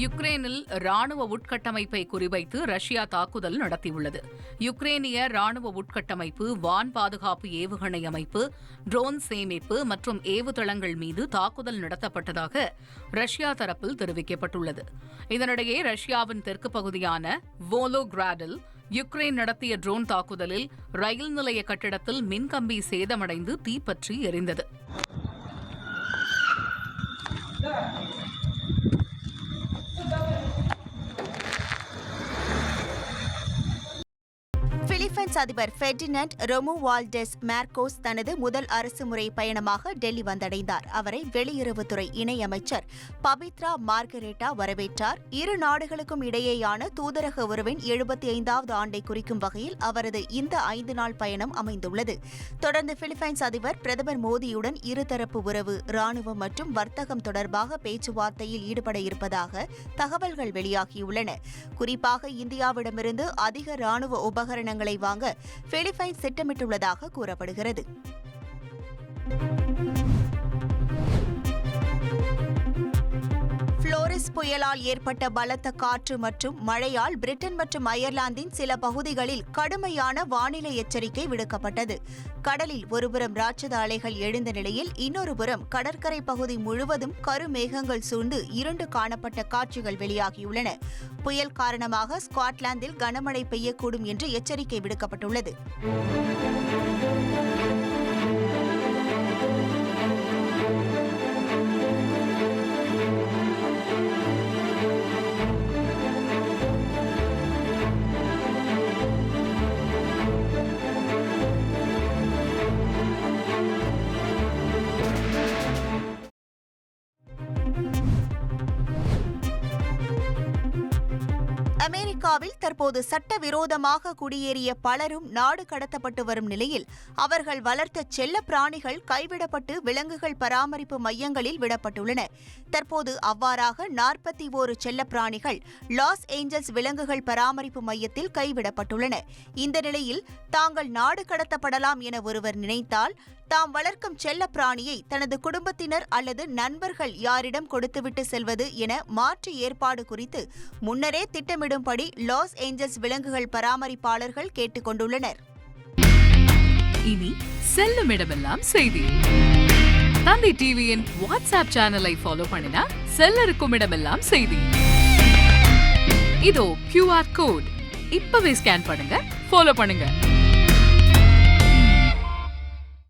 யுக்ரேனில் ராணுவ உட்கட்டமைப்பை குறிவைத்து ரஷ்யா தாக்குதல் நடத்தியுள்ளது. யுக்ரேனிய ராணுவ உட்கட்டமைப்பு, வான் பாதுகாப்பு ஏவுகணை அமைப்பு, ட்ரோன் சேமிப்பு மற்றும் ஏவுதளங்கள் மீது தாக்குதல் நடத்தப்பட்டதாக ரஷ்யா தரப்பில் தெரிவிக்கப்பட்டுள்ளது. இதனிடையே ரஷ்யாவின் தெற்கு பகுதியான வோலோகிராடில் யுக்ரைன் நடத்திய ட்ரோன் தாக்குதலில் ரயில் நிலைய கட்டிடத்தில் மின்கம்பி சேதமடைந்து தீப்பற்றி எரிந்தது. பிலிப்பைன்ஸ் அதிபர் பெர்டினண்ட் ரொமுவால்டெஸ் மார்கோஸ் தனது முதல் அரசுமுறை பயணமாக டெல்லி வந்தடைந்தார். அவரை வெளியுறவுத்துறை இணையமைச்சர் பபித்ரா மார்கரெட்டா வரவேற்றார். இரு நாடுகளுக்கும் இடையேயான தூதரக உறவின் 75வது ஆண்டை குறிக்கும் வகையில் அவரது இந்த 5 நாள் பயணம் அமைந்துள்ளது. தொடர்ந்து பிலிப்பைன்ஸ் அதிபர் பிரதமர் மோடியுடன் இருதரப்பு உறவு, ராணுவம் மற்றும் வர்த்தகம் தொடர்பாக பேச்சுவார்த்தையில் ஈடுபட இருப்பதாக தகவல்கள் வெளியாகியுள்ளன. குறிப்பாக இந்தியாவிடமிருந்து அதிக ராணுவ உபகரணங்களை வாங்க பிலிப்பைன்ஸ் திட்டமிட்டுள்ளதாக கூறப்படுகிறது. ஃப்ளோரிஸ் புயலால் ஏற்பட்ட பலத்த காற்று மற்றும் மழையால் பிரிட்டன் மற்றும் அயர்லாந்தின் சில பகுதிகளில் கடுமையான வானிலை எச்சரிக்கை விடுக்கப்பட்டது. கடலில் ஒருபுறம் ராட்சத அலைகள் எழுந்த நிலையில் இன்னொரு புறம் கடற்கரை பகுதி முழுவதும் கருமேகங்கள் சூழ்ந்து இருண்டு காணப்பட்ட காட்சிகள் வெளியாகியுள்ளன. புயல் காரணமாக ஸ்காட்லாந்தில் கனமழை பெய்யக்கூடும் என்று எச்சரிக்கை விடுக்கப்பட்டுள்ளது. அமெரிக்காவில் தற்போது சட்டவிரோதமாக குடியேறிய பலரும் நாடு கடத்தப்பட்டு வரும் நிலையில் அவர்கள் வளர்த்த செல்ல பிராணிகள் கைவிடப்பட்டு விலங்குகள் பராமரிப்பு மையங்களில் விடப்பட்டுள்ளன. தற்போது அவ்வாறாக 41 செல்ல பிராணிகள் லாஸ் ஏஞ்சல்ஸ் விலங்குகள் பராமரிப்பு மையத்தில் கைவிடப்பட்டுள்ளன. இந்த நிலையில் தாங்கள் நாடு கடத்தப்படலாம் என ஒருவர் நினைத்தால் தாம் வளர்க்கும் செல்ல பிராணியை தனது குடும்பத்தினர் அல்லது நண்பர்கள் யாரிடம் கொடுத்துவிட்டு செல்வது என மாற்று ஏற்பாடு குறித்து முன்னரே திட்டமிடும்படி லாஸ் ஏஞ்சல்ஸ் விலங்குகள் பராமரிப்பாளர்கள் கேட்டுக் கொண்டுள்ளனர். இனி செல்லும் இடமெல்லாம் செய்தி. தந்தி டிவியின் வாட்ஸ்அப் சேனலை ஃபாலோ பண்ணினா செல்லருக்கும் இடமெல்லாம் செய்தி. இதோ QR கோட் இப்பவே ஸ்கேன் பண்ணுங்க, ஃபாலோ பண்ணுங்க.